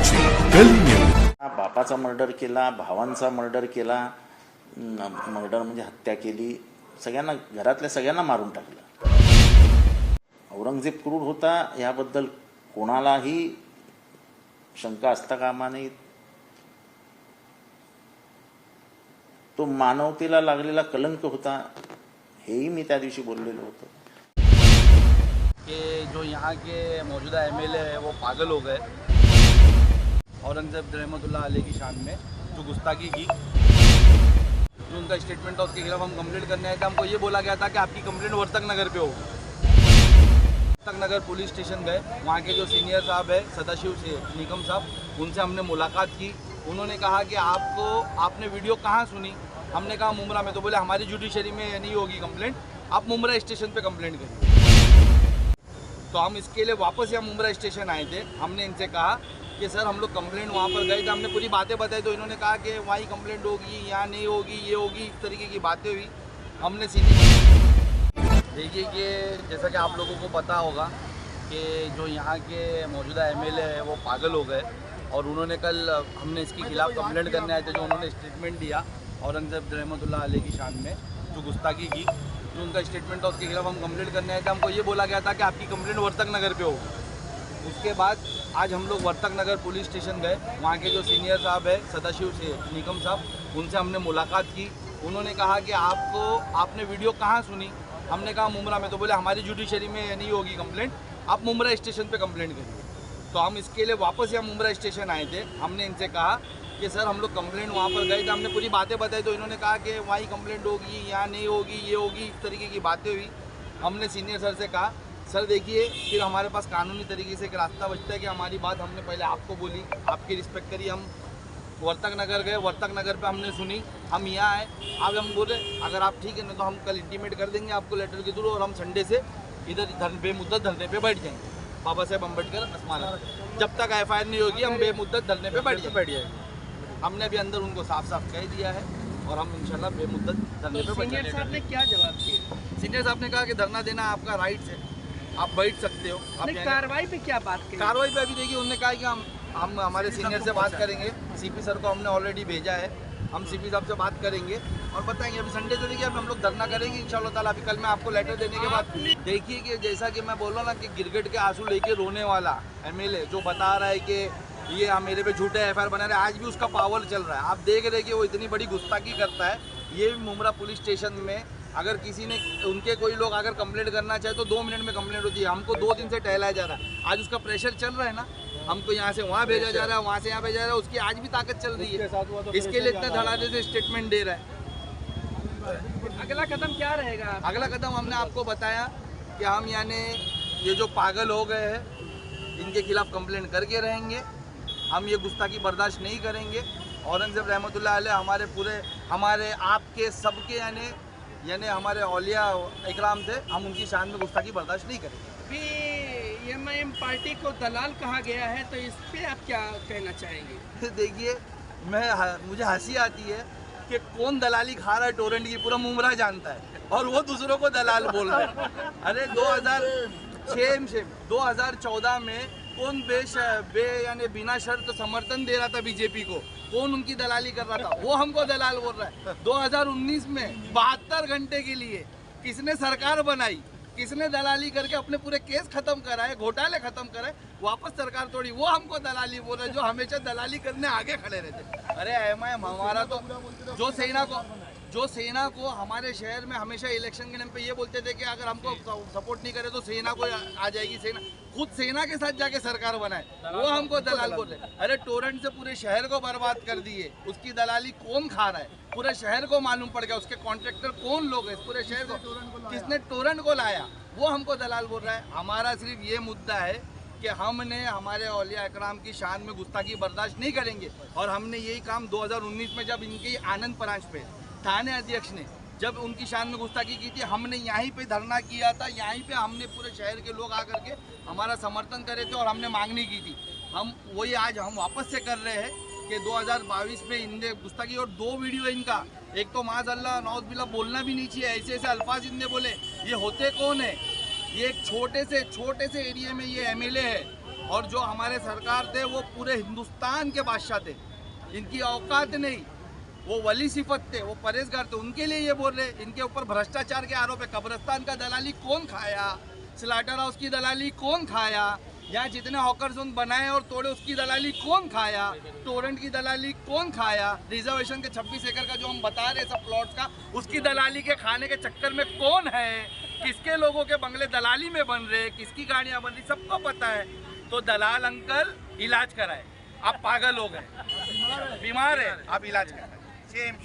सत्याची कली न्यूज। बापाचा मर्डर केला, भावांचा मर्डर केला, मर्डर म्हणजे हत्या केली, सगळ्यांना घरातल्या सगळ्यांना मारून टाकलं। औरंगजेब क्रूर होता याबद्दल कोणालाही शंका असता कामा नये। तो मानवतेला लागलेला कलंक होता, हेही मी त्या दिवशी बोललेलो होतो। कि जो यहाँ के मौजूदा एमएलए है वो पागल हो गए औरंगजेब रहमतुल्लाह अलैह की शान में जो गुस्ताखी की, जो उनका स्टेटमेंट था उसके खिलाफ हम कंप्लेंट करने आए थे। हमको ये बोला गया था कि आपकी कंप्लेंट वर्तक नगर पे हो। वर्तक नगर पुलिस स्टेशन गए, वहाँ के जो सीनियर साहब है सदाशिव से निगम साहब, उनसे हमने मुलाकात की। उन्होंने कहा कि आपने वीडियो कहाँ सुनी? हमने कहा मुमरा में। तो बोले हमारी जुडिशरी में नहीं होगी कंप्लेंट, आप मुमरा स्टेशन पे कंप्लेंट करिए। तो हम इसके लिए वापस यहाँ मुमरा स्टेशन आए थे। हमने इनसे कहा कि सर हम लोग कंप्लेंट वहाँ पर गए थे, हमने पूरी बातें बताई, तो इन्होंने कहा कि वहाँ ही कंप्लेंट होगी, यहाँ नहीं होगी, ये होगी, इस तरीके की बातें हुई। हमने सीधी देखिए कि जैसा कि आप लोगों को पता होगा कि जो यहाँ के मौजूदा एमएलए है वो पागल हो गए और उन्होंने कल हमने इसके खिलाफ कंप्लेंट करने आए थे। जो उन्होंने स्टेटमेंट दिया औरंगजेब रहमतुल्लाह अलैह की शान में जो गुस्ताखी की, जो उनका स्टेटमेंट था उसके खिलाफ हम कंप्लेंट करने आए थे। हमको ये बोला गया था कि आपकी कंप्लेंट वर्तक नगर पे हो। उसके बाद आज हम लोग वर्तक नगर पुलिस स्टेशन गए, वहाँ के जो सीनियर साहब है सदाशिव से निगम साहब, उनसे हमने मुलाकात की। उन्होंने कहा कि आपने वीडियो कहाँ सुनी? हमने कहा मुमरा में। तो बोले हमारी जुडिशरी में नहीं होगी कंप्लेंट, आप मुमरा स्टेशन पे कंप्लेंट करिए। तो हम इसके लिए वापस यहाँ मुमरा स्टेशन आए थे। हमने इनसे कहा कि सर हम लोग कंप्लेंट वहाँ पर गए थे, हमने पूरी बातें बताई, तो इन्होंने कहा कि वहाँ ही कंप्लेंट होगी, यहाँ नहीं होगी, ये होगी, इस तरीके की बातें हुई। हमने सीनियर सर से कहा सर देखिए फिर हमारे पास कानूनी तरीके से एक रास्ता बचता है कि हमारी बात हमने पहले आपको बोली, आपकी रिस्पेक्ट करी। हम वर्तक नगर गए, वर्तक नगर पे हमने सुनी, हम यहाँ आए। अब हम बोले अगर आप ठीक है ना तो हम कल इंटीमेट कर देंगे आपको लेटर के थ्रू, और हम संडे से इधर बेमुद्दत धरने पे बैठ जाएंगे बाबा साहेब अम्बेडकर स्मारक। जब तक एफआईआर नहीं होगी हम बेमुद्दत धरने पे बैठ जाएंगे। हमने अभी अंदर उनको साफ साफ कह दिया है और हम इंशाल्लाह बेमुद्दत धरने पे बैठ जाएंगे। सीनियर साहब ने क्या जवाब दिया? सीनियर साहब ने कहा कि धरना देना आपका राइट है, आप बैठ सकते हो। कार्रवाई पे क्या बात की? कार्रवाई पे अभी देखिए उन्होंने कहा कि हम हमारे सीनियर से बात करेंगे। सीपी सर को हमने ऑलरेडी भेजा है, हम सीपी साहब से बात करेंगे और बताएंगे। अभी संडे से देखिए हम लोग धरना करेंगे इंशाल्लाह ताला। अभी कल मैं आपको लेटर देने के बाद देखिए कि जैसा कि मैं बोल रहा ना कि गिरगिट के आंसू लेके रोने वाला एमएलए जो बता रहा है कि ये मेरे पे झूठे एफआईआर बना रहे, आज भी उसका पावर चल रहा है। आप देख रहे हैं कि वो इतनी बड़ी गुस्ताखी करता है। ये मुमरा पुलिस स्टेशन में अगर किसी ने उनके कोई लोग अगर कंप्लेंट करना चाहे तो 2 मिनट में कंप्लेंट होती है। हमको 2 दिन से टहलाया जा रहा है, आज उसका प्रेशर चल रहा है ना, हमको यहाँ से वहाँ भेजा जा रहा है, वहाँ से यहाँ भेजा जा रहा है, उसकी आज भी ताकत चल रही है। इसके लिए इतना धड़ाधड़ से स्टेटमेंट दे रहा है। अगला कदम क्या रहेगा? अगला कदम हमने आपको बताया कि हम यानी ये जो पागल हो गए हैं इनके खिलाफ कंप्लेंट करके रहेंगे। हम ये गुस्ताखी बर्दाश्त नहीं करेंगे। औरंगजेब रहमतुल्लाह अलैह हमारे आपके सबके यानी हमारे औलिया इकराम थे, हम उनकी शान में गुस्ताखी बर्दाश्त नहीं करेंगे। अभी एमआईएम पार्टी को दलाल कहा गया है, तो इस पे आप क्या कहना चाहेंगे? देखिए मुझे हंसी आती है कि कौन दलाली खा रहा है टोरेंट की, पूरा मुमरा जानता है और वो दूसरों को दलाल बोल रहे हैं। अरे 2014 में कौन यानी बिना शर्त समर्थन दे रहा था बीजेपी को, कौन उनकी दलाली कर रहा था, वो हमको दलाल बोल रहा है। 2019 में 72 घंटे के लिए किसने सरकार बनाई, किसने दलाली करके अपने पूरे केस खत्म कराए, घोटाले खत्म कराए, वापस सरकार तोड़ी, वो हमको दलाली बोल रहे हैं जो हमेशा दलाली करने आगे खड़े रहते। अरे एमआईएम हमारा तो जो सेना को हमारे शहर में हमेशा इलेक्शन के टाइम पे ये बोलते थे कि अगर हमको सपोर्ट नहीं करे तो सेना को आ जाएगी, सेना खुद सेना के साथ जाके सरकार बनाए, वो हमको दलाल बोल रहे। अरे टोरेंट से पूरे शहर को बर्बाद कर दिए, उसकी दलाली कौन खा रहा है पूरे शहर को मालूम पड़ गया, उसके कॉन्ट्रैक्टर कौन लोग हैं पूरे शहर को, किसने टोरेंट को लाया, वो हमको दलाल बोल रहा है। हमारा सिर्फ ये मुद्दा है कि हमने हमारे औलिया इकराम की शान में गुस्ताखी बर्दाश्त नहीं करेंगे। और हमने यही काम 2019 में जब इनकी आनंद परांच पे थाने अध्यक्ष ने जब उनकी शान में गुस्ताखी की थी, हमने यहीं पे धरना किया था, यहीं पे हमने पूरे शहर के लोग आकर के हमारा समर्थन करे थे और हमने मांगनी की थी। हम वही आज हम वापस से कर रहे हैं कि 2022 में इनने गुस्ताखी और 2 वीडियो इनका, एक तो माज़अल्लाह नौज़बिल्लाह बोलना भी नहीं चाहिए, ऐसे ऐसे अल्फाज इनने बोले। ये होते कौन है? ये एक छोटे से एरिया में ये एमएलए है और जो हमारे सरकार थे वो पूरे हिंदुस्तान के बादशाह थे, इनकी औकात नहीं, वो वली सिफत थे, वो परहेजगार थे, उनके लिए ये बोल रहे। इनके ऊपर भ्रष्टाचार के आरोप है। कब्रिस्तान का दलाली कौन खाया, स्लाटर हाउस की दलाली कौन खाया, यहाँ जितने हॉकर जोन बनाए और तोड़े उसकी दलाली कौन खाया, टोरेंट की दलाली कौन खाया, रिजर्वेशन के 26 एकड़ का जो हम बता रहे सब प्लॉट्स का, उसकी दलाली के खाने के चक्कर में कौन है, किसके लोगों के बंगले दलाली में बन रहे, किसकी गाड़ियाँ बन रही, सबको पता है। तो दलाल अंकल इलाज कराए, आप पागल हो गए, बीमार है, आप इलाज कराए। सेम